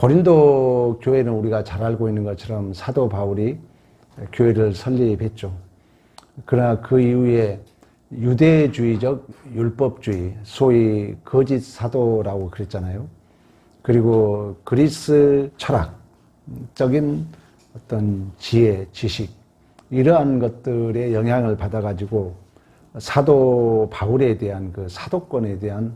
고린도 교회는 우리가 잘 알고 있는 것처럼 사도 바울이 교회를 설립했죠. 그러나 그 이후에 유대주의적 율법주의, 소위 거짓 사도라고 그랬잖아요. 그리고 그리스 철학적인 어떤 지혜, 지식, 이러한 것들의 영향을 받아가지고 사도 바울에 대한 그 사도권에 대한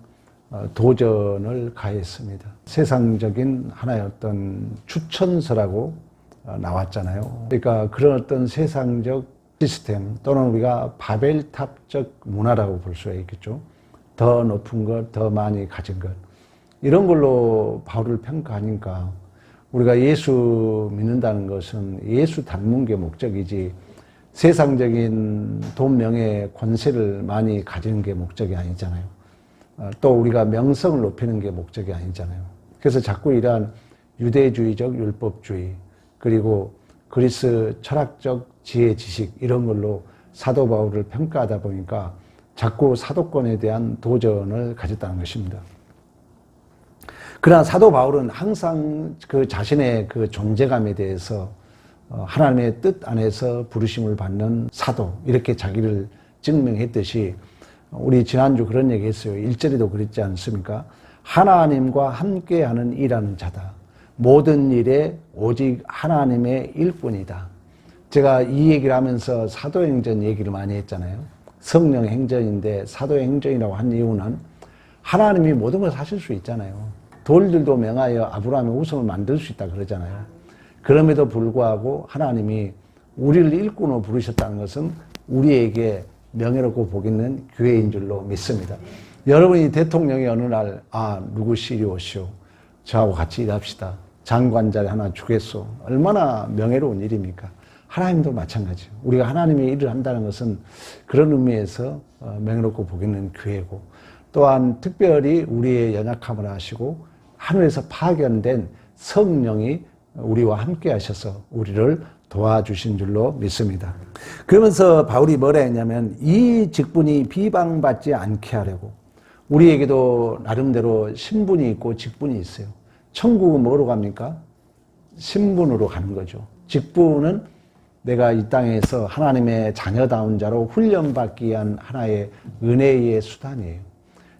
도전을 가했습니다. 세상적인 하나의 어떤 추천서라고 나왔잖아요. 그러니까 그런 어떤 세상적 시스템 또는 우리가 바벨탑적 문화라고 볼 수가 있겠죠. 더 높은 것, 더 많이 가진 것, 이런 걸로 바울을 평가하니까 우리가 예수 믿는다는 것은 예수 닮는 게 목적이지 세상적인 돈, 명예, 권세를 많이 가지는 게 목적이 아니잖아요. 또 우리가 명성을 높이는 게 목적이 아니잖아요. 그래서 자꾸 이러한 유대주의적 율법주의, 그리고 그리스 철학적 지혜, 지식, 이런 걸로 사도 바울을 평가하다 보니까 자꾸 사도권에 대한 도전을 가졌다는 것입니다. 그러나 사도 바울은 항상 그 자신의 그 존재감에 대해서 하나님의 뜻 안에서 부르심을 받는 사도, 이렇게 자기를 증명했듯이 우리 지난주 그런 얘기 했어요. 1절에도 그랬지 않습니까? 하나님과 함께하는 일하는 자다. 모든 일에 오직 하나님의 일꾼이다. 제가 이 얘기를 하면서 사도행전 얘기를 많이 했잖아요. 성령 행전인데 사도행전이라고 한 이유는 하나님이 모든 걸 하실 수 있잖아요. 돌들도 명하여 아브라함의 우성을 만들 수 있다 그러잖아요. 그럼에도 불구하고 하나님이 우리를 일꾼으로 부르셨다는 것은 우리에게 명예롭고 복 있는 기회인 줄로 믿습니다. 여러분이 대통령이 어느 날 누구 시리 오시오, 저하고 같이 일합시다, 장관 자리 하나 주겠소, 얼마나 명예로운 일입니까? 하나님도 마찬가지예요. 우리가 하나님의 일을 한다는 것은 그런 의미에서 명예롭고 복 있는 기회고, 또한 특별히 우리의 연약함을 아시고 하늘에서 파견된 성령이 우리와 함께 하셔서 우리를 도와주신 줄로 믿습니다. 그러면서 바울이 뭐라 했냐면 이 직분이 비방받지 않게 하려고. 우리에게도 나름대로 신분이 있고 직분이 있어요. 천국은 뭐로 갑니까? 신분으로 가는 거죠. 직분은 내가 이 땅에서 하나님의 자녀다운 자로 훈련받기 위한 하나의 은혜의 수단이에요.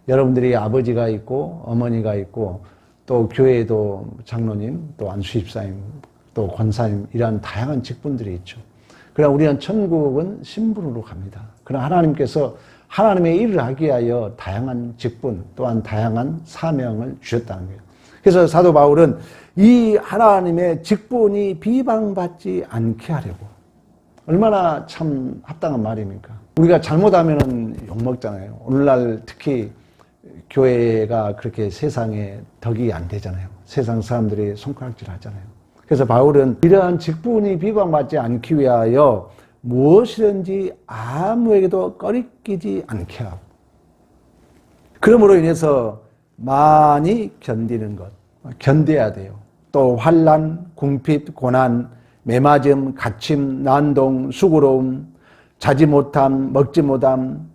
여러분들이 아버지가 있고 어머니가 있고 또 교회에도 장로님, 또 안수집사님, 또 권사님, 이러한 다양한 직분들이 있죠. 그러나 우리는 천국은 신분으로 갑니다. 그러나 하나님께서 하나님의 일을 하기 위하여 다양한 직분 또한 다양한 사명을 주셨다는 거예요. 그래서 사도 바울은 이 하나님의 직분이 비방받지 않게 하려고. 얼마나 참 합당한 말입니까? 우리가 잘못하면 욕먹잖아요. 오늘날 특히 교회가 그렇게 세상에 덕이 안 되잖아요. 세상 사람들이 손가락질 하잖아요. 그래서 바울은 이러한 직분이 비방받지 않기 위하여 무엇이든지 아무에게도 꺼리끼지 않게 하고, 그러므로 인해서 많이 견디는 것, 견뎌야 돼요. 또 환난, 궁핍, 고난, 매맞음, 갇힘, 난동, 수고로움, 자지 못함, 먹지 못함,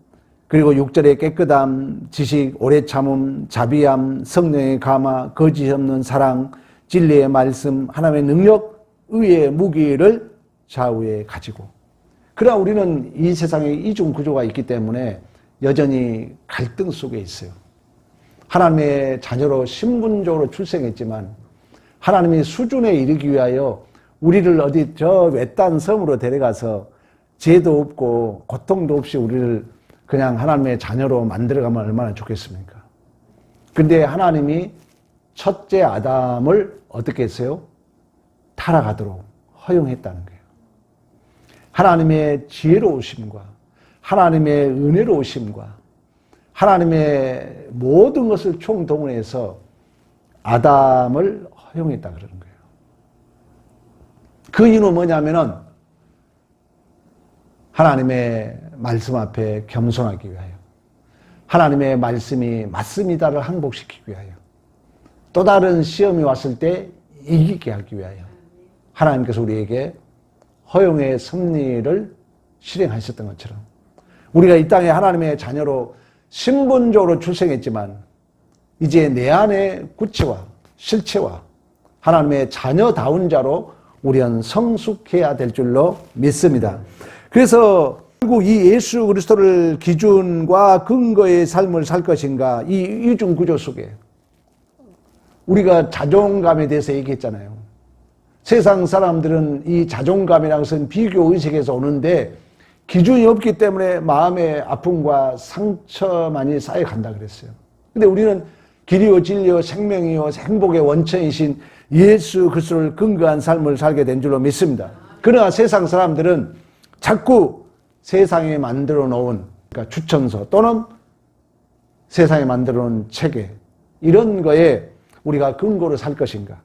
그리고 6절의 깨끗함, 지식, 오래 참음, 자비함, 성령의 감화, 거짓 없는 사랑, 진리의 말씀, 하나님의 능력, 의의 무기를 좌우에 가지고. 그러나 우리는 이 세상에 이중 구조가 있기 때문에 여전히 갈등 속에 있어요. 하나님의 자녀로 신분적으로 출생했지만 하나님의 수준에 이르기 위하여 우리를 어디 저 외딴 섬으로 데려가서 죄도 없고 고통도 없이 우리를 그냥 하나님의 자녀로 만들어가면 얼마나 좋겠습니까? 근데 하나님이 첫째 아담을 어떻게 했어요? 타락하도록 허용했다는 거예요. 하나님의 지혜로우심과 하나님의 은혜로우심과 하나님의 모든 것을 총동원해서 아담을 허용했다 그러는 거예요. 그 이유는 뭐냐면은 하나님의 말씀 앞에 겸손하기 위하여, 하나님의 말씀이 맞습니다를 항복시키기 위하여, 또 다른 시험이 왔을 때 이기게 하기 위하여 하나님께서 우리에게 허용의 섭리를 실행하셨던 것처럼 우리가 이 땅에 하나님의 자녀로 신분적으로 출생했지만 이제 내 안의 구체와 실체와 하나님의 자녀다운 자로 우리는 성숙해야 될 줄로 믿습니다. 그래서 결국 이 예수 그리스도를 기준과 근거의 삶을 살 것인가, 이 이중 구조 속에 우리가 자존감에 대해서 얘기했잖아요. 세상 사람들은 이 자존감이라는 것은 비교 의식에서 오는데 기준이 없기 때문에 마음의 아픔과 상처만이 쌓여간다 그랬어요. 근데 우리는 길이요 진리요 생명이요 행복의 원천이신 예수 그리스도를 근거한 삶을 살게 된 줄로 믿습니다. 그러나 세상 사람들은 자꾸 세상에 만들어 놓은, 그러니까 추천서 또는 세상에 만들어 놓은 체계, 이런 거에 우리가 근거로 살 것인가.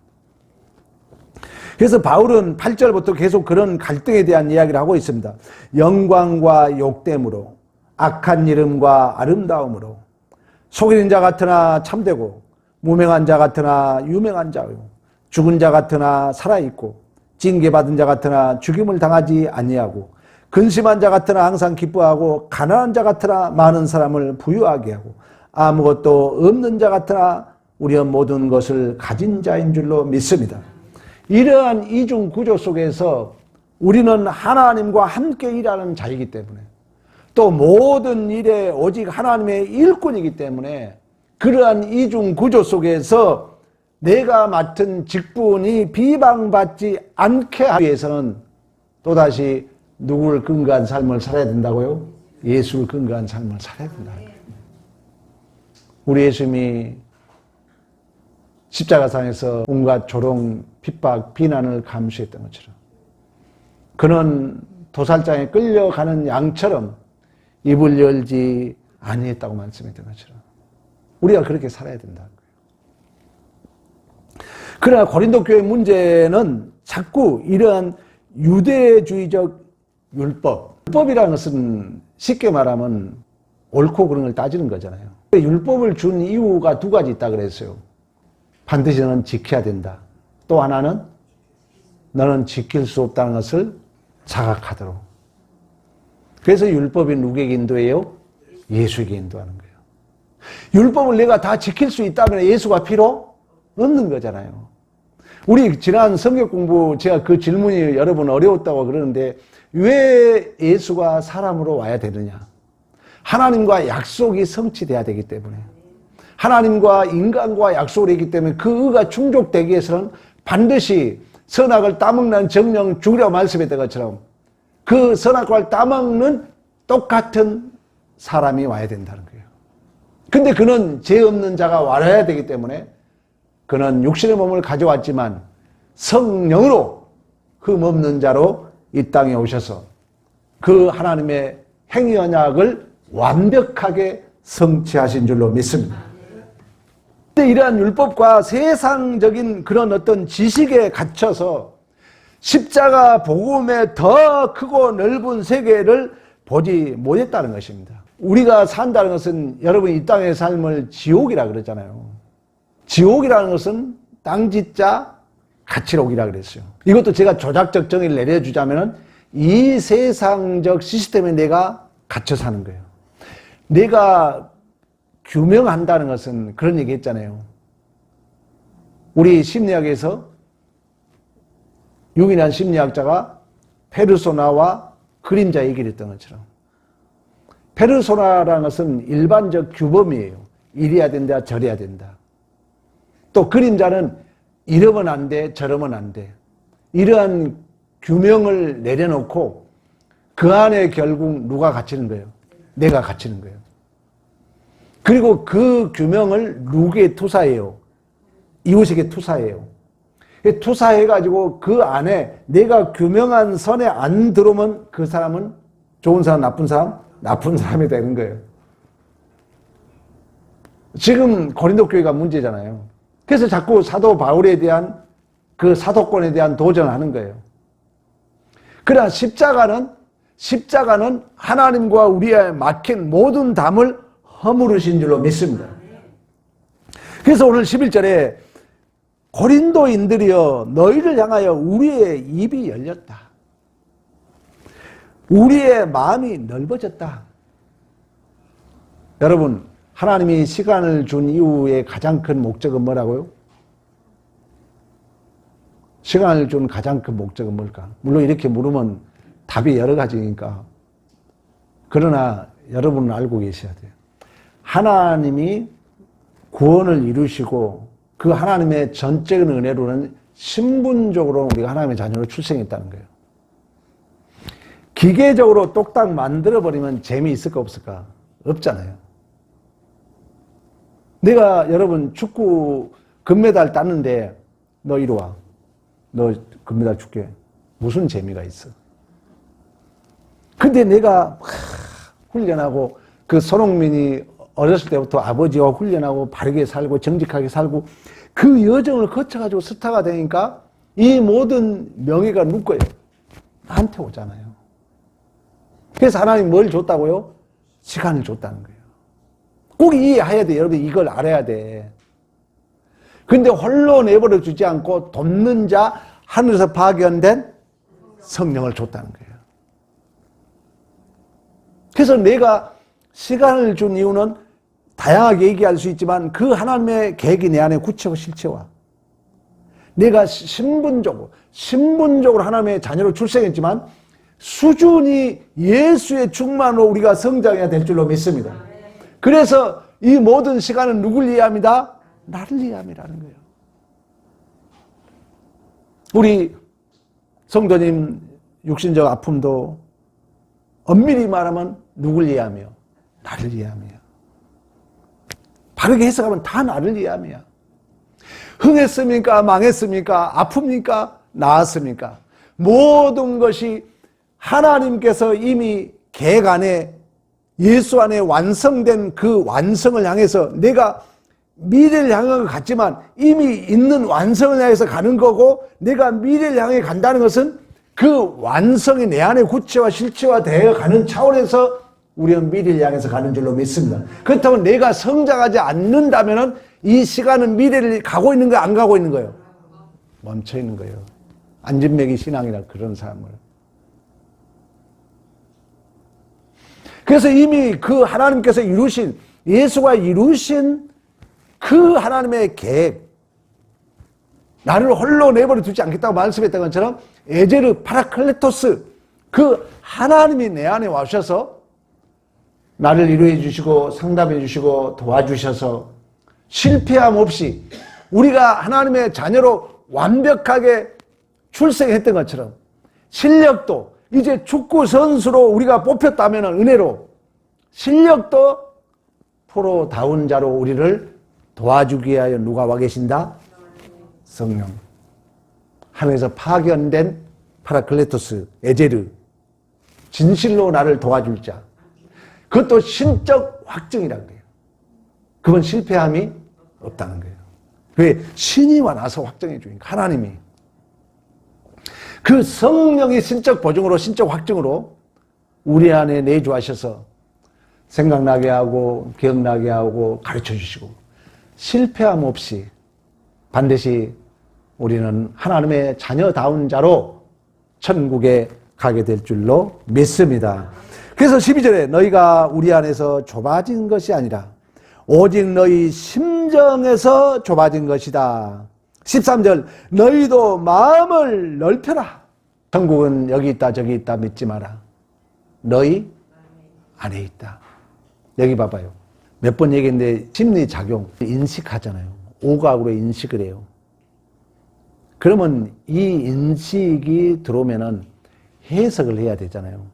그래서 바울은 8절부터 계속 그런 갈등에 대한 이야기를 하고 있습니다. 영광과 욕됨으로, 악한 이름과 아름다움으로, 속이는 자 같으나 참되고, 무명한 자 같으나 유명한 자요, 죽은 자 같으나 살아있고, 징계받은 자 같으나 죽임을 당하지 아니하고, 근심한 자 같으나 항상 기뻐하고, 가난한 자 같으나 많은 사람을 부유하게 하고, 아무것도 없는 자 같으나 우리는 모든 것을 가진 자인 줄로 믿습니다. 이러한 이중 구조 속에서 우리는 하나님과 함께 일하는 자이기 때문에, 또 모든 일에 오직 하나님의 일꾼이기 때문에, 그러한 이중 구조 속에서 내가 맡은 직분이 비방받지 않게 하기 위해서는 또다시 누구를 근거한 삶을 살아야 된다고요? 예수를 근거한 삶을 살아야 된다는 거예요. 우리 예수님이 십자가상에서 온갖 조롱, 핍박, 비난을 감수했던 것처럼, 그는 도살장에 끌려가는 양처럼 입을 열지 아니했다고 말씀했던 것처럼 우리가 그렇게 살아야 된다는 거예요. 그러나 고린도 교회 문제는 자꾸 이러한 유대주의적 율법이라는 것은 쉽게 말하면 옳고 그런 걸 따지는 거잖아요. 율법을 준 이유가 두 가지 있다 그랬어요. 반드시 너는 지켜야 된다. 또 하나는 너는 지킬 수 없다는 것을 자각하도록. 그래서 율법이 누구에게 인도해요? 예수에게 인도하는 거예요. 율법을 내가 다 지킬 수 있다면 예수가 필요 없는 거잖아요. 우리 지난 성경 공부 제가 그 질문이 여러분 어려웠다고 그러는데, 왜 예수가 사람으로 와야 되느냐? 하나님과 약속이 성취돼야 되기 때문에, 하나님과 인간과 약속을 했기 때문에 그 의가 충족되기 위해서는 반드시 선악을 따먹는 정령 죽으라고 말씀했던 것처럼 그 선악과를 따먹는 똑같은 사람이 와야 된다는 거예요. 근데 그는 죄 없는 자가 와야 되기 때문에 그는 육신의 몸을 가져왔지만 성령으로 흠 없는 자로 이 땅에 오셔서 그 하나님의 행위 언약을 완벽하게 성취하신 줄로 믿습니다. 근데 이러한 율법과 세상적인 그런 어떤 지식에 갇혀서 십자가 복음의 더 크고 넓은 세계를 보지 못했다는 것입니다. 우리가 산다는 것은, 여러분 이 땅의 삶을 지옥이라 그러잖아요. 지옥이라는 것은 땅짓자 가치록이라 그랬어요. 이것도 제가 조작적 정의를 내려주자면 이 세상적 시스템에 내가 갇혀 사는 거예요. 내가 규명한다는 것은 그런 얘기 했잖아요. 우리 심리학에서 유기한 심리학자가 페르소나와 그림자 얘기를 했던 것처럼, 페르소나라는 것은 일반적 규범이에요. 이래야 된다, 저래야 된다. 또 그림자는 이러면 안 돼, 저러면 안 돼. 이러한 규명을 내려놓고 그 안에 결국 누가 갇히는 거예요? 내가 갇히는 거예요. 그리고 그 규명을 누구에게 투사해요? 이웃에게 투사해요. 투사해가지고 그 안에 내가 규명한 선에 안 들어오면 그 사람은 좋은 사람, 나쁜 사람? 나쁜 사람이 되는 거예요. 지금 고린도 교회가 문제잖아요. 그래서 자꾸 사도 바울에 대한 그 사도권에 대한 도전을 하는 거예요. 그러나 십자가는 하나님과 우리의 막힌 모든 담을 허물으신 줄로 믿습니다. 그래서 오늘 11절에 고린도인들이여 너희를 향하여 우리의 입이 열렸다. 우리의 마음이 넓어졌다. 여러분, 하나님이 시간을 준 이후의 가장 큰 목적은 뭐라고요? 시간을 준 가장 큰 목적은 뭘까? 물론 이렇게 물으면 답이 여러 가지니까. 그러나 여러분은 알고 계셔야 돼요. 하나님이 구원을 이루시고 그 하나님의 전적인 은혜로는 신분적으로 우리가 하나님의 자녀로 출생했다는 거예요. 기계적으로 똑딱 만들어버리면 재미있을까 없을까? 없잖아요. 내가 여러분 축구 금메달 땄는데 너 이리 와. 너 금메달 줄게. 무슨 재미가 있어? 근데 내가 훈련하고 그 손흥민이 어렸을 때부터 아버지와 훈련하고 바르게 살고 정직하게 살고 그 여정을 거쳐가지고 스타가 되니까 이 모든 명예가 누구 거예요? 나한테 오잖아요. 그래서 하나님 뭘 줬다고요? 시간을 줬다는 거예요. 꼭 이해해야 돼. 여러분 이걸 알아야 돼. 근데 홀로 내버려 주지 않고 돕는 자, 하늘에서 파견된 성령을 줬다는 거예요. 그래서 내가 시간을 준 이유는 다양하게 얘기할 수 있지만 그 하나님의 계획이 내 안에 구체와 실체와 내가 신분적으로 하나님의 자녀로 출생했지만 수준이 예수의 충만으로 우리가 성장해야 될 줄로 믿습니다. 그래서 이 모든 시간은 누굴 이해합니다? 나를 이해함이라는 거예요. 우리 성도님 육신적 아픔도 엄밀히 말하면 누굴 이해하며? 나를 이해하며. 바르게 해석하면 다 나를 이해하며. 흥했습니까? 망했습니까? 아픕니까? 나았습니까? 모든 것이 하나님께서 이미 계획 안에 예수 안에 완성된 그 완성을 향해서 내가 미래를 향한 것 같지만 이미 있는 완성을 향해서 가는 거고 내가 미래를 향해 간다는 것은 그 완성이 내 안에 구체화 실체화 되어 가는 차원에서 우리는 미래를 향해서 가는 줄로 믿습니다. 그렇다면 내가 성장하지 않는다면 이 시간은 미래를 가고 있는 거야 안 가고 있는 거예요? 멈춰 있는 거예요. 안진맥이 신앙이라 그런 사람을. 그래서 이미 그 하나님께서 이루신 예수가 이루신 그 하나님의 계획 나를 홀로 내버려 두지 않겠다고 말씀했던 것처럼 에제르 파라클레토스 그 하나님이 내 안에 와셔서 나를 위로해 주시고 상담해 주시고 도와주셔서 실패함 없이 우리가 하나님의 자녀로 완벽하게 출생했던 것처럼 실력도 이제 축구 선수로 우리가 뽑혔다면 은혜로 실력도 프로다운 자로 우리를 도와주기 위하여 누가 와 계신다? 성령. 하늘에서 파견된 파라클레토스, 에제르. 진실로 나를 도와줄 자. 그것도 신적 확증이라는 거예요. 그건 실패함이 없다는 거예요. 왜? 신이 와 나서 확정해 주니까 하나님이. 그 성령이 신적 보증으로 신적 확증으로 우리 안에 내주하셔서 생각나게 하고 기억나게 하고 가르쳐 주시고 실패함 없이 반드시 우리는 하나님의 자녀다운 자로 천국에 가게 될 줄로 믿습니다. 그래서 12절에 너희가 우리 안에서 좁아진 것이 아니라 오직 너희 심정에서 좁아진 것이다. 13절 너희도 마음을 넓혀라. 천국은 여기 있다 저기 있다 믿지 마라. 너희 안에 있다. 여기 봐봐요. 몇 번 얘기했는데 심리작용 인식하잖아요. 오각으로 인식을 해요. 그러면 이 인식이 들어오면은 해석을 해야 되잖아요.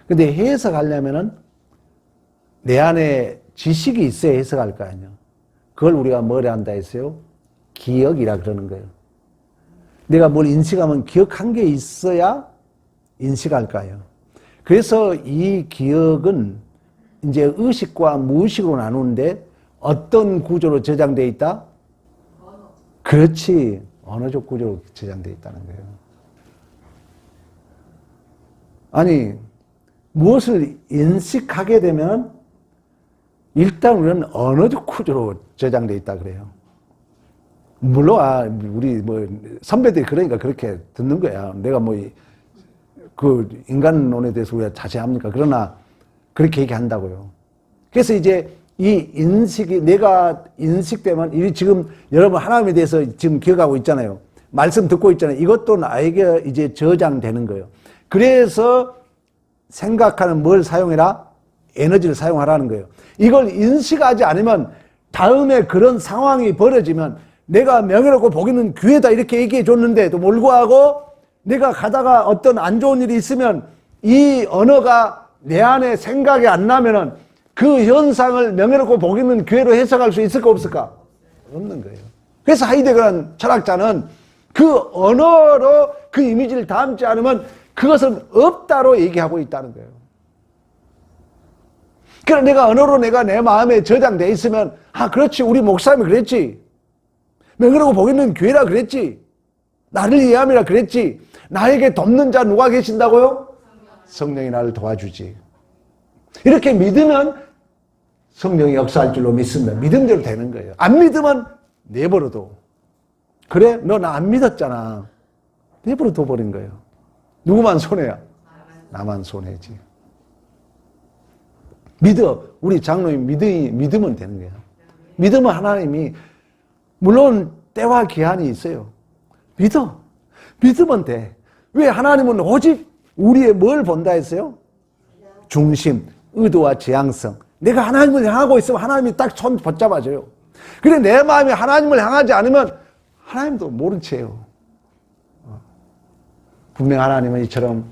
근데 해석하려면은 내 안에 지식이 있어야 해석할 거 아니에요. 그걸 우리가 뭐라 한다 했어요? 기억이라 그러는 거예요. 내가 뭘 인식하면 기억한 게 있어야 인식할까요? 그래서 이 기억은 이제 의식과 무의식으로 나누는데 어떤 구조로 저장되어 있다? 그렇지. 언어적 구조로 저장되어 있다는 거예요. 아니, 무엇을 인식하게 되면 일단 우리는 언어적 구조로 저장되어 있다 그래요. 물론 우리 뭐 선배들이 그러니까 그렇게 듣는 거야. 내가 뭐 그 인간론에 대해서 우리가 자세합니까? 그러나 그렇게 얘기한다고요. 그래서 이제 이 인식이 내가 인식되면 이 지금 여러분 하나님에 대해서 지금 기억하고 있잖아요. 말씀 듣고 있잖아요. 이것도 나에게 이제 저장되는 거예요. 그래서 생각하는 뭘 사용해라? 에너지를 사용하라는 거예요. 이걸 인식하지 않으면 다음에 그런 상황이 벌어지면 내가 명예롭고 복 있는 기회다 이렇게 얘기해 줬는데도 불구하고 내가 가다가 어떤 안 좋은 일이 있으면 이 언어가 내 안에 생각이 안 나면은 그 현상을 명예롭고 복 있는 기회로 해석할 수 있을까 없을까? 없는 거예요. 그래서 하이데거라는 철학자는 그 언어로 그 이미지를 담지 않으면 그것은 없다로 얘기하고 있다는 거예요. 그러니까 내가 언어로 내가 내 마음에 저장되어 있으면 아 그렇지 우리 목사님이 그랬지. 명예롭고 복 있는 기회라 그랬지. 나를 이해함이라 그랬지. 나에게 돕는 자 누가 계신다고요? 성령이 나를 도와주지. 이렇게 믿으면 성령이 역사할 줄로 믿습니다. 믿음대로 되는 거예요. 안 믿으면 내버려둬. 그래? 너 나 안 믿었잖아. 내버려둬 버린 거예요. 누구만 손해야? 나만 손해지. 믿어. 우리 장로님 믿으면 되는 거예요. 믿으면 하나님이 물론 때와 기한이 있어요. 믿어. 믿으면 돼. 왜 하나님은 오직 우리의 뭘 본다 했어요? 중심, 의도와 지향성. 내가 하나님을 향하고 있으면 하나님이 딱 손 붙잡아줘요. 그래 내 마음이 하나님을 향하지 않으면 하나님도 모른 채요. 분명 하나님은 이처럼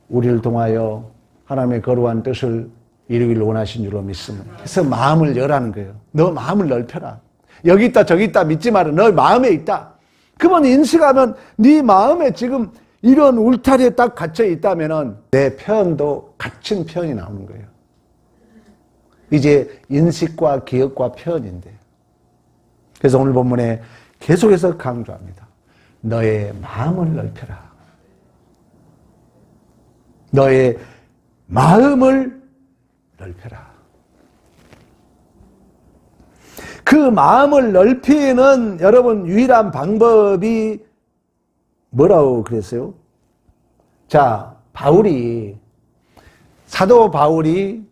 우리를 통하여 하나님의 거룩한 뜻을 이루기를 원하신 줄로 믿습니다. 그래서 마음을 열라는 거예요. 너 마음을 넓혀라. 여기 있다 저기 있다 믿지 마라. 너 마음에 있다. 그만 인식하면 네 마음에 지금 이런 울타리에 딱 갇혀 있다면은 내 표현도 갇힌 표현이 나오는 거예요. 이제 인식과 기억과 표현인데. 그래서 오늘 본문에 계속해서 강조합니다. 너의 마음을 넓혀라. 너의 마음을 넓혀라. 그 마음을 넓히는 여러분 유일한 방법이 뭐라고 그랬어요? 자, 사도 바울이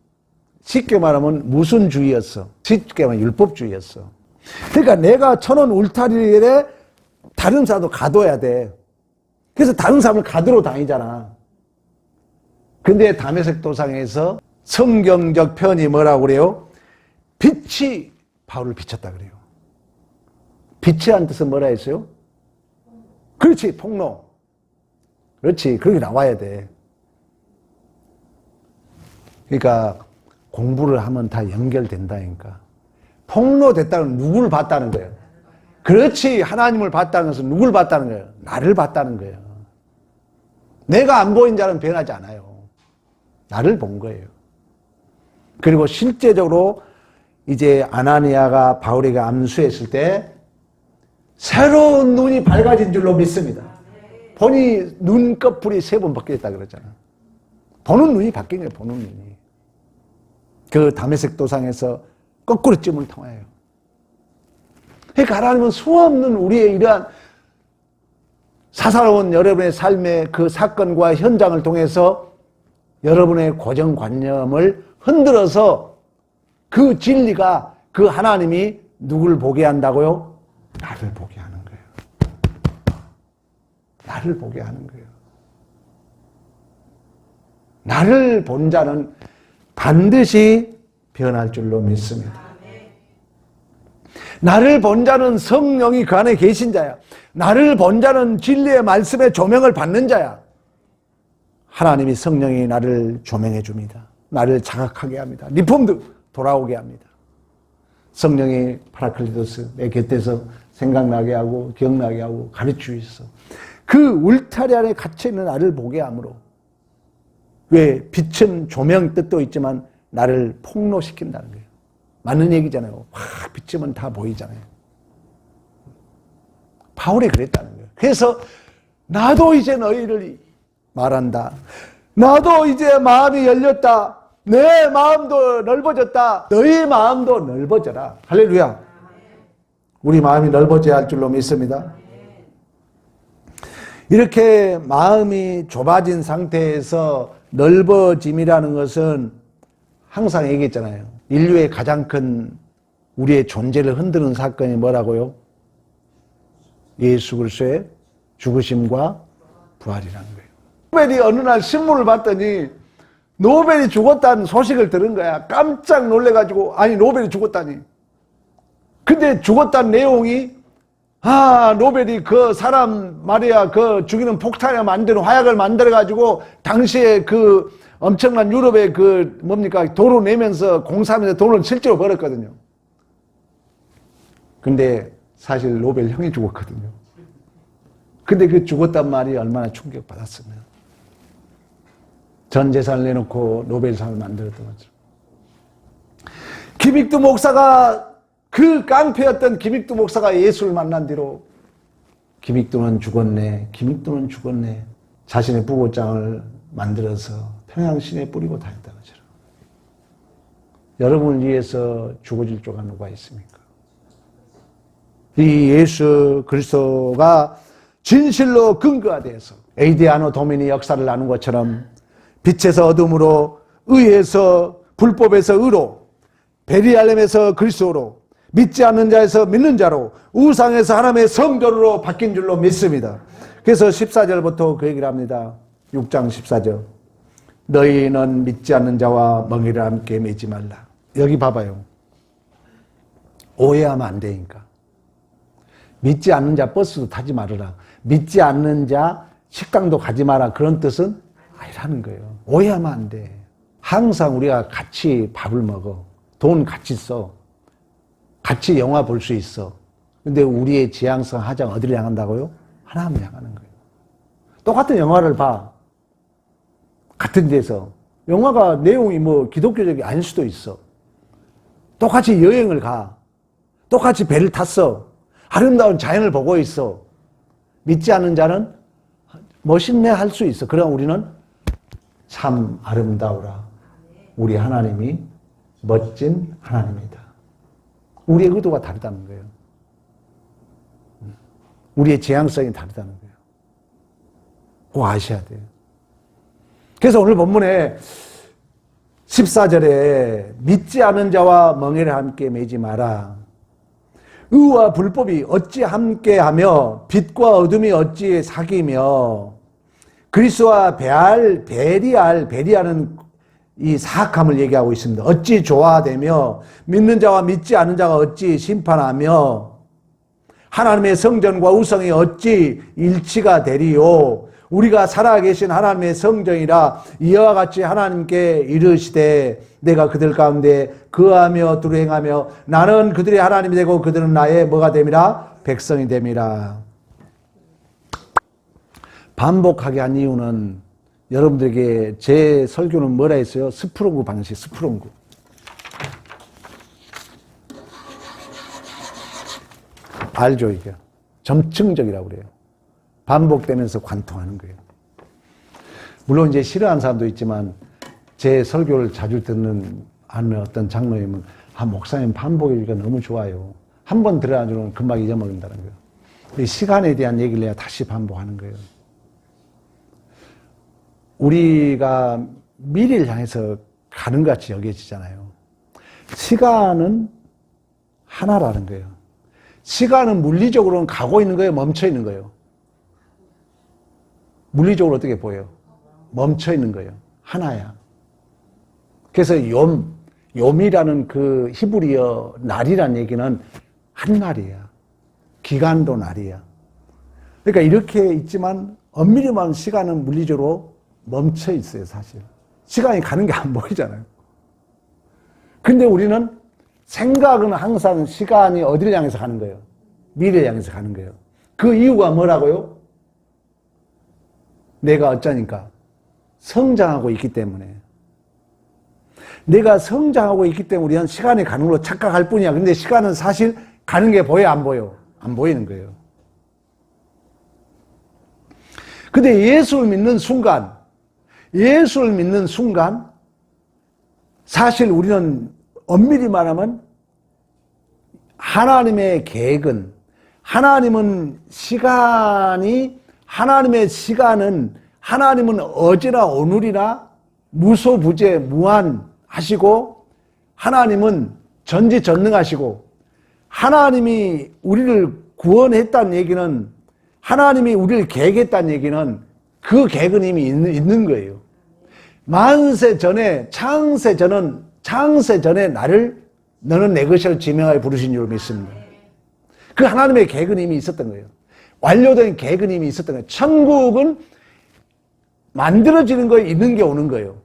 쉽게 말하면 무슨 주의였어? 쉽게 말하면 율법주의였어. 그러니까 내가 쳐놓은 울타리에 다른 사람도 가둬야 돼. 그래서 다른 사람을 가두러 다니잖아. 근데 다메섹 도상에서 성경적 표현이 뭐라고 그래요? 빛이 바울을 비쳤다 그래요. 빛이라는 뜻은 뭐라 했어요? 그렇지, 폭로. 그렇지, 그렇게 나와야 돼. 그러니까 공부를 하면 다 연결된다니까. 폭로됐다는 누구를 봤다는 거예요? 그렇지, 하나님을 봤다는 것은 누구를 봤다는 거예요? 나를 봤다는 거예요. 내가 안 보인 자는 변하지 않아요. 나를 본 거예요. 그리고 실제적으로 이제 아나니아가 바울에게 암수했을 때 새로운 눈이 밝아진 줄로 믿습니다. 보니 눈꺼풀이 3번 바뀌었다 그러잖아. 보는 눈이 바뀐 거예요. 보는 눈이. 그 다메섹 도상에서 거꾸로 찜을 통하여. 그러니까 하나님은 수없는 우리의 이러한 사사로운 여러분의 삶의 그 사건과 현장을 통해서 여러분의 고정관념을 흔들어서 그 진리가 그 하나님이 누구를 보게 한다고요? 나를 보게 하는 거예요. 나를 보게 하는 거예요. 나를 본 자는 반드시 변할 줄로 믿습니다. 나를 본 자는 성령이 그 안에 계신 자야. 나를 본 자는 진리의 말씀의 조명을 받는 자야. 하나님이 성령이 나를 조명해 줍니다. 나를 자각하게 합니다. 리폼드 돌아오게 합니다. 성령이 파라클리토스 내 곁에서 생각나게 하고 기억나게 하고 가르치셔서 그 울타리 안에 갇혀있는 나를 보게 함으로 왜 빛은 조명 뜻도 있지만 나를 폭로시킨다는 거예요. 맞는 얘기잖아요. 확 비치면 다 보이잖아요. 바울이 그랬다는 거예요. 그래서 나도 이제 너희를 말한다. 나도 이제 마음이 열렸다. 내 마음도 넓어졌다. 너희 마음도 넓어져라. 할렐루야. 우리 마음이 넓어져야 할 줄로 믿습니다. 이렇게 마음이 좁아진 상태에서 넓어짐이라는 것은 항상 얘기했잖아요. 인류의 가장 큰 우리의 존재를 흔드는 사건이 뭐라고요? 예수 그리스도의 죽으심과 부활이라는 거예요. 노벨이 어느 날 신문을 봤더니 노벨이 죽었다는 소식을 들은 거야. 깜짝 놀래가지고, 아니 노벨이 죽었다니. 근데 죽었다는 내용이 노벨이 그 사람 말이야 그 죽이는 폭탄을 만드는 화약을 만들어가지고 당시에 그 엄청난 유럽의 그 뭡니까 도로 내면서 공사하면서 돈을 실제로 벌었거든요. 근데 사실 노벨 형이 죽었거든요. 근데 그 죽었단 말이 얼마나 충격받았으면 전 재산을 내놓고 노벨상을 만들었던 거죠. 김익두 목사가 그 깡패였던 김익두 목사가 예수를 만난 뒤로 김익두는 죽었네, 김익두는 죽었네 자신의 부고장을 만들어서 평양시내에 뿌리고 다녔다는 거죠. 여러분을 위해서 죽어줄 자가 누가 있습니까? 이 예수 그리스도가 진실로 근거가 돼서 에이디 아노 도미니 역사를 나눈 것처럼 빛에서 어둠으로, 의에서 불법에서 의로, 베리알렘에서 그리스도로, 믿지 않는 자에서 믿는 자로, 우상에서 하나님의 성전으로 바뀐 줄로 믿습니다. 그래서 14절부터 그 얘기를 합니다. 6장 14절. 너희는 믿지 않는 자와 멍에를 함께 매지 말라. 여기 봐봐요. 오해하면 안 되니까. 믿지 않는 자 버스도 타지 말아라. 믿지 않는 자 식당도 가지 마라. 그런 뜻은 아니라는 거예요. 오해하면 안 돼. 항상 우리가 같이 밥을 먹어. 돈 같이 써. 같이 영화 볼 수 있어. 근데 우리의 지향성 하장 어디를 향한다고요? 하나님을 향하는 거예요. 똑같은 영화를 봐. 같은 데서. 영화가 내용이 뭐 기독교적이 아닐 수도 있어. 똑같이 여행을 가. 똑같이 배를 탔어. 아름다운 자연을 보고 있어. 믿지 않는 자는 멋있네 할 수 있어. 그러나 우리는 참 아름다우라. 우리 하나님이 멋진 하나님이다. 우리의 의도가 다르다는 거예요. 우리의 지향성이 다르다는 거예요. 꼭 아셔야 돼요. 그래서 오늘 본문에 14절에 믿지 않은 자와 멍에를 함께 매지 마라. 의와 불법이 어찌 함께하며 빛과 어둠이 어찌 사귀며 그리스도와 베리알은 이 사악함을 얘기하고 있습니다. 어찌 조화되며 믿는 자와 믿지 않는 자가 어찌 심판하며 하나님의 성전과 우상이 어찌 일치가 되리요. 우리가 살아계신 하나님의 성전이라 이와 같이 하나님께 이르시되 내가 그들 가운데 거하며 두루 행하며 나는 그들의 하나님이 되고 그들은 나의 뭐가 됨이라? 백성이 됨이라. 반복하게 한 이유는 여러분들에게 제 설교는 뭐라 했어요? 스프롱구 방식, 스프롱구. 알죠, 이게? 점층적이라고 그래요. 반복되면서 관통하는 거예요. 물론 이제 싫어하는 사람도 있지만 제 설교를 자주 듣는 아는 어떤 장로님은 목사님 반복이니까 너무 좋아요. 한 번 들어가지고는 금방 잊어먹는다는 거예요. 시간에 대한 얘기를 해야 다시 반복하는 거예요. 우리가 미래를 향해서 가는 것 같이 여겨지잖아요. 시간은 하나라는 거예요. 시간은 물리적으로는 가고 있는 거예요? 멈춰 있는 거예요? 물리적으로 어떻게 보여요? 멈춰 있는 거예요. 하나야. 그래서 욤이라는 그 히브리어 날이란 얘기는 한 날이야. 기간도 날이야. 그러니까 이렇게 있지만 엄밀히 말하면 시간은 물리적으로 멈춰 있어요, 사실. 시간이 가는 게 안 보이잖아요. 근데 우리는 생각은 항상 시간이 어디를 향해서 가는 거예요? 미래를 향해서 가는 거예요. 그 이유가 뭐라고요? 내가 어쩌니까 성장하고 있기 때문에. 내가 성장하고 있기 때문에 우리는 시간이 가는 걸로 착각할 뿐이야. 근데 시간은 사실 가는 게 보여, 안 보여? 안 보이는 거예요. 근데 예수를 믿는 순간 사실 우리는 엄밀히 말하면 하나님의 계획은, 하나님의 시간은 하나님은 어제나 오늘이나 무소부재 무한하시고 하나님은 전지전능하시고 하나님이 우리를 구원했다는 얘기는 하나님이 우리를 계획했다는 얘기는 그 계획은 이미 있는 거예요. 만세 전에, 창세 전에 나를 너는 내 것이라고 지명하여 부르신 줄 믿습니다. 그 하나님의 계획은 이미 있었던 거예요. 완료된 계획은 이미 있었던 거예요. 천국은 만들어지는 거에 있는 게 오는 거예요.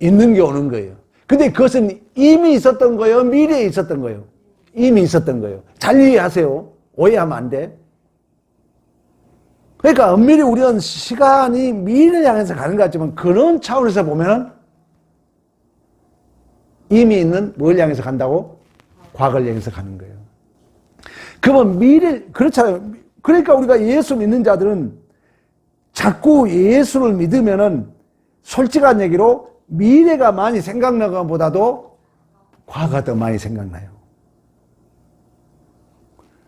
있는 게 오는 거예요. 근데 그것은 이미 있었던 거예요? 미래에 있었던 거예요? 이미 있었던 거예요. 잘 이해하세요. 오해하면 안 돼. 그러니까 엄밀히 우리는 시간이 미래를 향해서 가는 것 같지만 그런 차원에서 보면 이미 있는 뭘 향해서 간다고? 과거를 향해서 가는 거예요. 그러면 그렇잖아요. 그러니까 우리가 예수 믿는 자들은 자꾸 예수를 믿으면은 솔직한 얘기로 미래가 많이 생각나는 것보다도 과거가 더 많이 생각나요.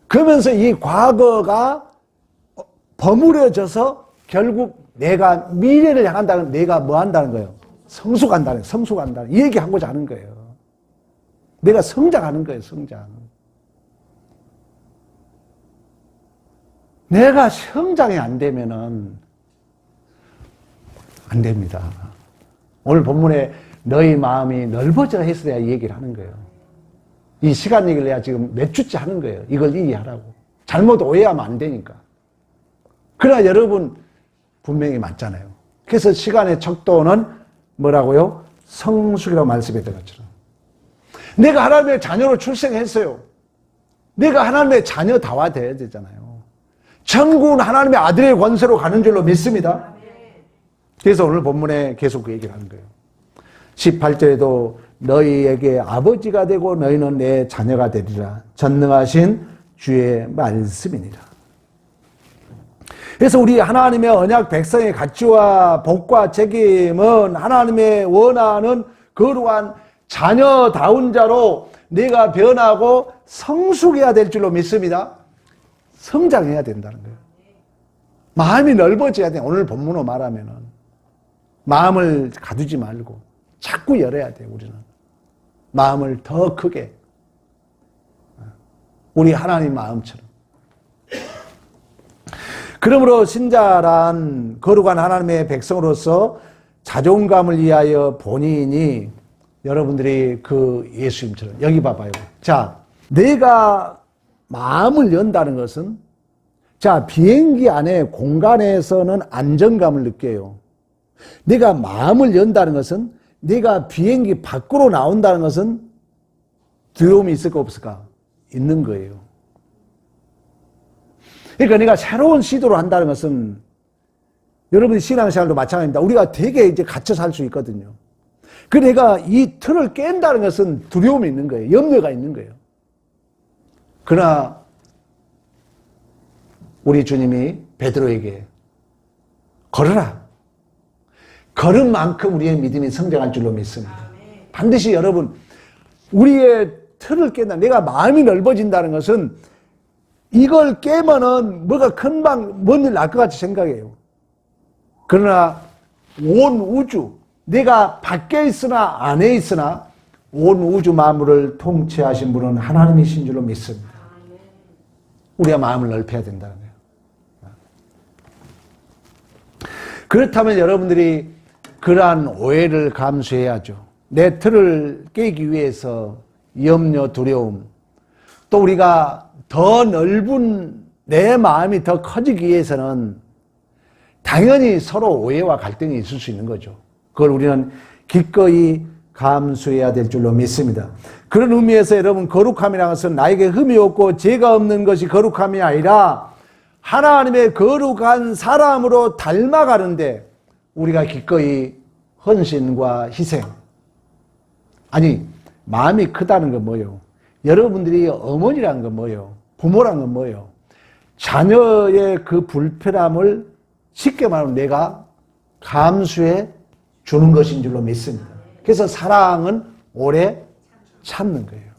그러면서 이 과거가 버무려져서 결국 내가 미래를 향한다는, 내가 뭐 한다는 거예요? 성숙한다는 이 얘기하고자 하는 거예요. 내가 성장하는 거예요, 성장. 내가 성장이 안 되면은 안 됩니다. 오늘 본문에 너희 마음이 넓어져야 했어야 이 얘기를 하는 거예요. 이 시간 얘기를 내가 지금 몇 주째 하는 거예요. 이걸 이해하라고. 잘못 오해하면 안 되니까. 그러나 여러분 분명히 맞잖아요. 그래서 시간의 척도는 뭐라고요? 성숙이라고 말씀했던 것처럼. 내가 하나님의 자녀로 출생했어요. 내가 하나님의 자녀다워야 되잖아요. 천국은 하나님의 아들의 권세로 가는 줄로 믿습니다. 그래서 오늘 본문에 계속 그 얘기를 하는 거예요. 18절에도 너희에게 아버지가 되고 너희는 내 자녀가 되리라. 전능하신 주의 말씀이니라. 그래서 우리 하나님의 언약 백성의 가치와 복과 책임은 하나님의 원하는 거룩한 자녀다운 자로 내가 변하고 성숙해야 될 줄로 믿습니다. 성장해야 된다는 거예요. 마음이 넓어져야 돼. 오늘 본문으로 말하면은 마음을 가두지 말고 자꾸 열어야 돼요. 우리는 마음을 더 크게, 우리 하나님 마음처럼. 그러므로 신자란 거룩한 하나님의 백성으로서 자존감을 위하여 본인이, 여러분들이 그 예수님처럼, 여기 봐봐요. 자, 내가 마음을 연다는 것은, 자, 비행기 안에 공간에서는 안정감을 느껴요. 내가 마음을 연다는 것은, 내가 비행기 밖으로 나온다는 것은 두려움이 있을까 없을까? 있는 거예요. 그러니까 내가 새로운 시도를 한다는 것은, 여러분이 신앙생활도 마찬가지입니다. 우리가 되게 이제 갇혀 살 수 있거든요. 그 내가 이 틀을 깬다는 것은 두려움이 있는 거예요. 염려가 있는 거예요. 그러나 우리 주님이 베드로에게 걸어라. 걸은 만큼 우리의 믿음이 성장할 줄로 믿습니다. 반드시 여러분, 우리의 틀을 깬다. 내가 마음이 넓어진다는 것은 이걸 깨면은 뭐가 먼 일 날 것 같이 생각해요. 그러나 온 우주, 내가 밖에 있으나 안에 있으나 온 우주 만물을 통치하신 분은 하나님이신 줄로 믿습니다. 우리가 마음을 넓혀야 된다는 거예요. 그렇다면 여러분들이 그러한 오해를 감수해야죠. 내 틀을 깨기 위해서 염려, 두려움, 또 우리가 더 넓은 내 마음이 더 커지기 위해서는 당연히 서로 오해와 갈등이 있을 수 있는 거죠. 그걸 우리는 기꺼이 감수해야 될 줄로 믿습니다. 그런 의미에서 여러분, 거룩함이라는 것은 나에게 흠이 없고 죄가 없는 것이 거룩함이 아니라 하나님의 거룩한 사람으로 닮아가는데 우리가 기꺼이 헌신과 희생. 아니, 마음이 크다는 건 뭐예요? 여러분들이 어머니라는 건 뭐예요? 부모라는 건 뭐예요? 자녀의 그 불편함을 쉽게 말하면 내가 감수해 주는 것인 줄로 믿습니다. 그래서 사랑은 오래 참는 거예요.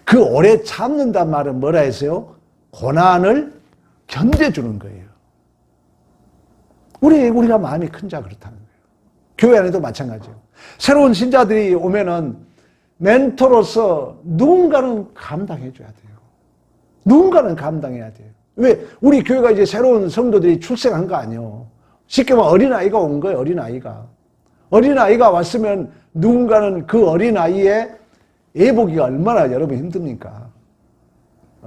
그 오래 참는단 말은 뭐라 했어요? 고난을 견뎌주는 거예요. 우리가 마음이 큰 자 그렇다는 거예요. 교회 안에도 마찬가지예요. 새로운 신자들이 오면은 멘토로서 누군가는 감당해 줘야 돼요. 누군가는 감당해야 돼요. 왜? 우리 교회가 이제 새로운 성도들이 출생한 거 아니에요. 쉽게 말하면 어린아이가 온 거예요, 어린아이가. 어린아이가 왔으면 누군가는 그 어린아이의 애보기가 얼마나 여러분 힘듭니까?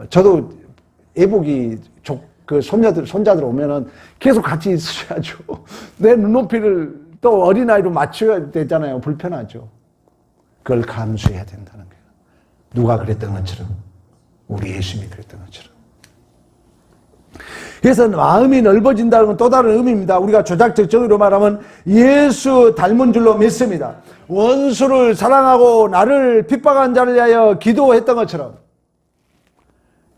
저도 애보기 손자들 오면은 계속 같이 있으셔야죠. 내 눈높이를 또 어린아이로 맞춰야 되잖아요. 불편하죠. 그걸 감수해야 된다는 거예요. 누가 그랬던 것처럼, 우리 예수님이 그랬던 것처럼. 그래서 마음이 넓어진다는 건 또 다른 의미입니다. 우리가 조작적 정의로 말하면 예수 닮은 줄로 믿습니다. 원수를 사랑하고 나를 핍박한 자를 위하여 기도했던 것처럼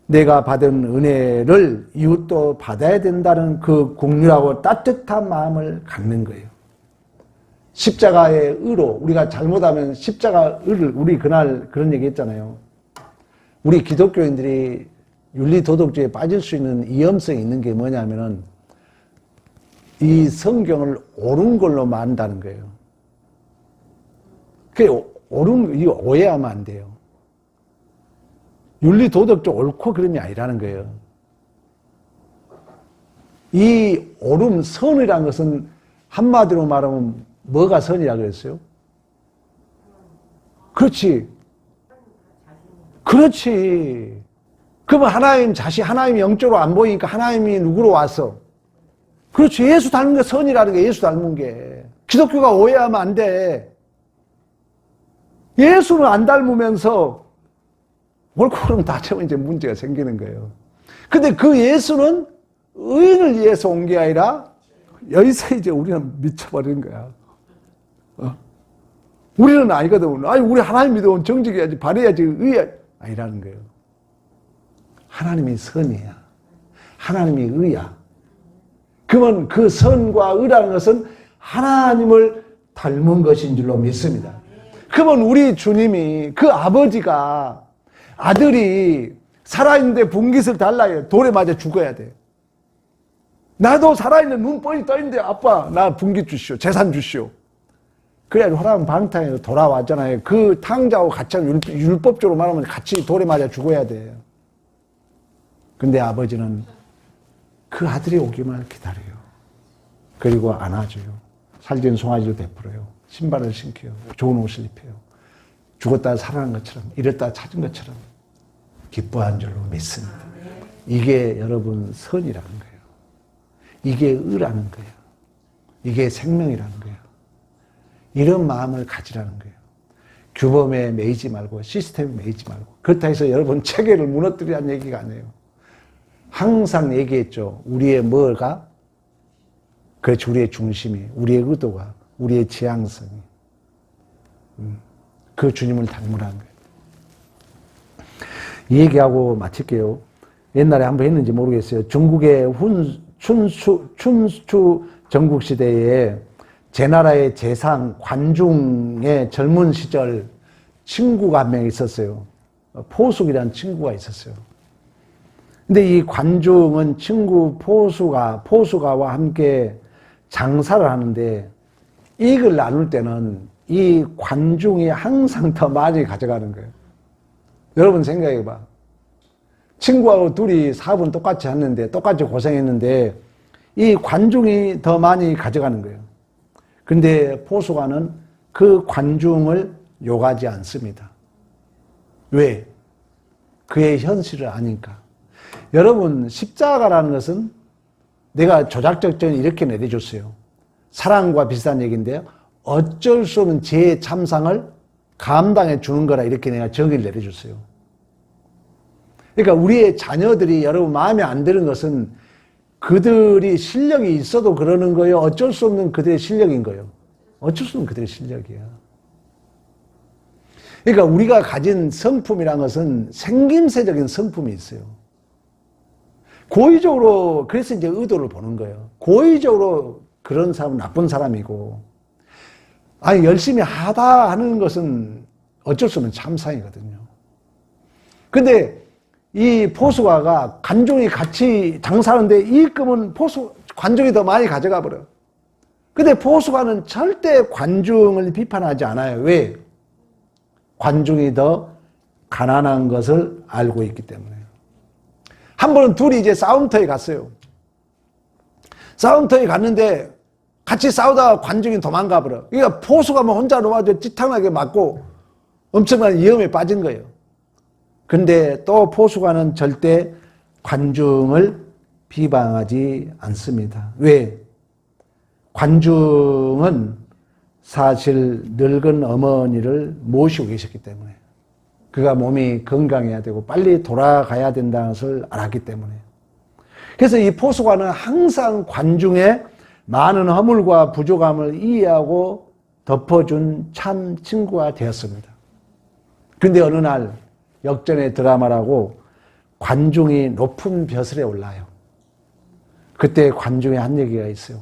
내가 받은 은혜를 이웃도 받아야 된다는 그 긍휼하고 따뜻한 마음을 갖는 거예요. 십자가의 의로, 우리가 잘못하면 십자가 의를, 우리 그날 그런 얘기 했잖아요. 우리 기독교인들이 윤리도덕주의에 빠질 수 있는 위험성이 있는 게 뭐냐면은 이 성경을 옳은 걸로 만다는 거예요. 그게 이거 오해하면 안 돼요. 윤리도덕적 옳고 그름이 아니라는 거예요. 이 옳음, 선이라는 것은 한마디로 말하면 뭐가 선이라고 그랬어요? 그렇지. 그렇지. 그러면 하나님 하나님이 영적으로 안 보이니까 하나님이 누구로 와서? 그렇지. 예수 닮은 게 선이라는 게 예수 닮은 게. 기독교가 오해하면 안 돼. 예수를 안 닮으면서 옳고 그름 다치면 이제 문제가 생기는 거예요. 근데 그 예수는 의인을 위해서 온 게 아니라 여기서 이제 우리는 미쳐버리는 거야. 우리는 아니거든. 아니, 우리 하나님 믿으면 정직해야지, 바래야지, 의해 아니라는 거예요. 하나님이 선이야. 하나님이 의야. 그러면 그 선과 의라는 것은 하나님을 닮은 것인 줄로 믿습니다. 그러면 우리 주님이, 그 아버지가 아들이 살아있는데 분깃을 달라요. 돌에 맞아 죽어야 돼. 나도 살아있는 눈 뻔히 떠있는데 아빠 나 분깃 주시오. 재산 주시오. 그래 호람 방탕에서 돌아왔잖아요. 그 탕자하고 같이 율법적으로 말하면 같이 돌에 맞아 죽어야 돼요. 근데 아버지는 그 아들이 오기만 기다려요. 그리고 안아줘요. 살찐 송아지를 베풀어요. 신발을 신겨요. 좋은 옷을 입혀요. 죽었다 살아난 것처럼, 잃었다 찾은 것처럼 기뻐한 줄로 믿습니다. 이게 여러분 선이라는 거예요. 이게 의라는 거예요. 이게 생명이라는 거예요. 이런 마음을 가지라는 거예요. 규범에 매이지 말고 시스템에 매이지 말고. 그렇다 해서 여러분 체계를 무너뜨리라는 얘기가 아니에요. 항상 얘기했죠. 우리의 뭐가? 그렇지, 우리의 중심이, 우리의 의도가, 우리의 지향성이. 그 주님을 닮으라는 거예요. 이 얘기하고 마칠게요. 옛날에 한번 했는지 모르겠어요. 중국의 춘추 전국시대에 제 나라의 재상 관중의 젊은 시절 친구가 한 명 있었어요. 포숙이라는 친구가 있었어요. 근데 이 관중은 친구 포수가와 함께 장사를 하는데 이익을 나눌 때는 이 관중이 항상 더 많이 가져가는 거예요. 여러분 생각해봐. 친구하고 둘이 사업은 똑같이 했는데, 똑같이 고생했는데 이 관중이 더 많이 가져가는 거예요. 근데 포수가는 그 관중을 욕하지 않습니다. 왜? 그의 현실을 아니까. 여러분, 십자가라는 것은 내가 조작적 정의를 이렇게 내려줬어요. 사랑과 비슷한 얘기인데요. 어쩔 수 없는 제 참상을 감당해 주는 거라 이렇게 내가 정의를 내려줬어요. 그러니까 우리의 자녀들이 여러분 마음에 안 드는 것은 그들이 실력이 있어도 그러는 거예요? 어쩔 수 없는 그들의 실력인 거예요? 어쩔 수 없는 그들의 실력이야. 그러니까 우리가 가진 성품이란 것은 생김새적인 성품이 있어요. 고의적으로, 그래서 이제 의도를 보는 거예요. 고의적으로 그런 사람은 나쁜 사람이고, 아니, 열심히 하다 하는 것은 어쩔 수 없는 참상이거든요. 근데 이 포수가가 관중이 같이 장사하는데 이익금은 관중이 더 많이 가져가 버려요. 근데 포수가는 절대 관중을 비판하지 않아요. 왜? 관중이 더 가난한 것을 알고 있기 때문에. 한 번은 둘이 이제 싸움터에 갔어요. 싸움터에 갔는데 같이 싸우다가 관중이 도망가 버려. 그러니까 포수가 뭐 혼자 놓아서 찌탕하게 맞고 엄청난 위험에 빠진 거예요. 근데 또 포수가는 절대 관중을 비방하지 않습니다. 왜? 관중은 사실 늙은 어머니를 모시고 계셨기 때문에, 그가 몸이 건강해야 되고 빨리 돌아가야 된다는 것을 알았기 때문에. 그래서 이 포수가는 항상 관중의 많은 허물과 부족함을 이해하고 덮어준 참 친구가 되었습니다. 근데 어느 날 역전의 드라마라고 관중이 높은 벼슬에 올라요. 그때 관중의 한 얘기가 있어요.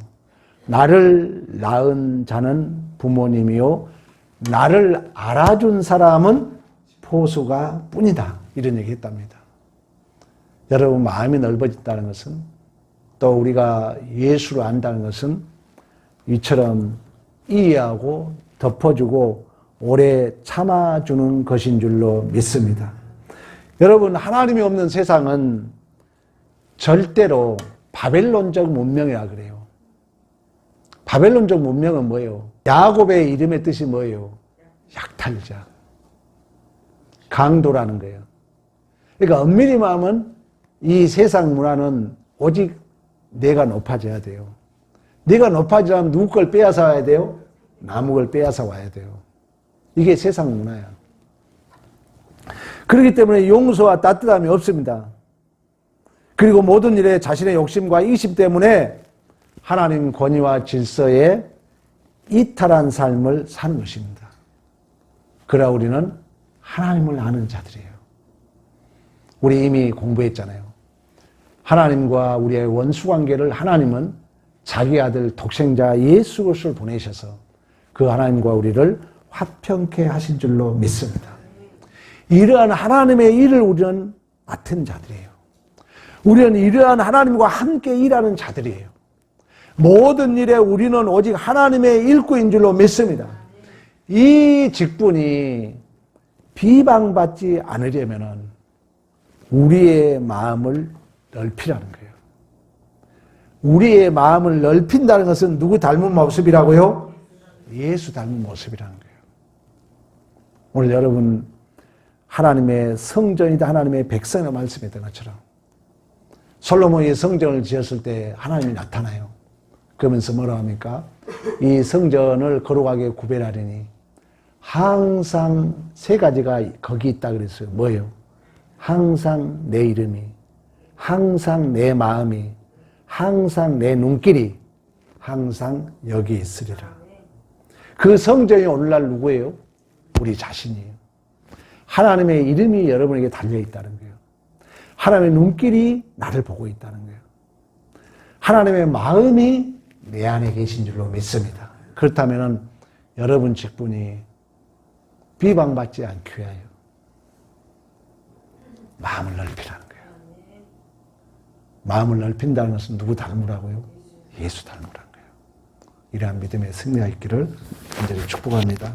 나를 낳은 자는 부모님이요, 나를 알아준 사람은 포수가 뿐이다. 이런 얘기 했답니다. 여러분, 마음이 넓어진다는 것은, 또 우리가 예수를 안다는 것은 이처럼 이해하고 덮어주고 오래 참아주는 것인 줄로 믿습니다. 여러분, 하나님이 없는 세상은 절대로 바벨론적 문명이라 그래요. 바벨론적 문명은 뭐예요? 야곱의 이름의 뜻이 뭐예요? 약탈자, 강도라는 거예요. 그러니까 엄밀히 말하면 이 세상 문화는 오직 내가 높아져야 돼요. 내가 높아지려면 누구 걸 빼앗아 와야 돼요? 나무 걸 빼앗아 와야 돼요. 이게 세상 문화야. 그렇기 때문에 용서와 따뜻함이 없습니다. 그리고 모든 일에 자신의 욕심과 이심 때문에 하나님 권위와 질서에 이탈한 삶을 사는 것입니다. 그러나 우리는 하나님을 아는 자들이에요. 우리 이미 공부했잖아요. 하나님과 우리의 원수관계를 하나님은 자기 아들 독생자 예수 그리스도를 보내셔서 그 하나님과 우리를 화평케 하신 줄로 믿습니다. 이러한 하나님의 일을 우리는 맡은 자들이에요. 우리는 이러한 하나님과 함께 일하는 자들이에요. 모든 일에 우리는 오직 하나님의 일꾼인 줄로 믿습니다. 이 직분이 비방받지 않으려면 우리의 마음을 넓히라는 거예요. 우리의 마음을 넓힌다는 것은 누구 닮은 모습이라고요? 예수 닮은 모습이라는 거예요. 오늘 여러분, 하나님의 성전이다, 하나님의 백성의 말씀이던 것처럼 솔로몬이 성전을 지었을 때 하나님이 나타나요. 그러면서 뭐라 합니까? 이 성전을 거룩하게 구별하려니 항상 세 가지가 거기 있다 그랬어요. 뭐예요? 항상 내 이름이, 항상 내 마음이, 항상 내 눈길이 항상 여기 있으리라. 그 성전이 오늘날 누구예요? 우리 자신이에요. 하나님의 이름이 여러분에게 달려있다는 거예요. 하나님의 눈길이 나를 보고 있다는 거예요. 하나님의 마음이 내 안에 계신 줄로 믿습니다. 그렇다면 여러분 직분이 비방받지 않기 위하여 마음을 넓히라는 거예요. 마음을 넓힌다는 것은 누구 닮으라고요? 예수 닮으라는 거예요. 이러한 믿음의 승리가 있기를 간절히 축복합니다.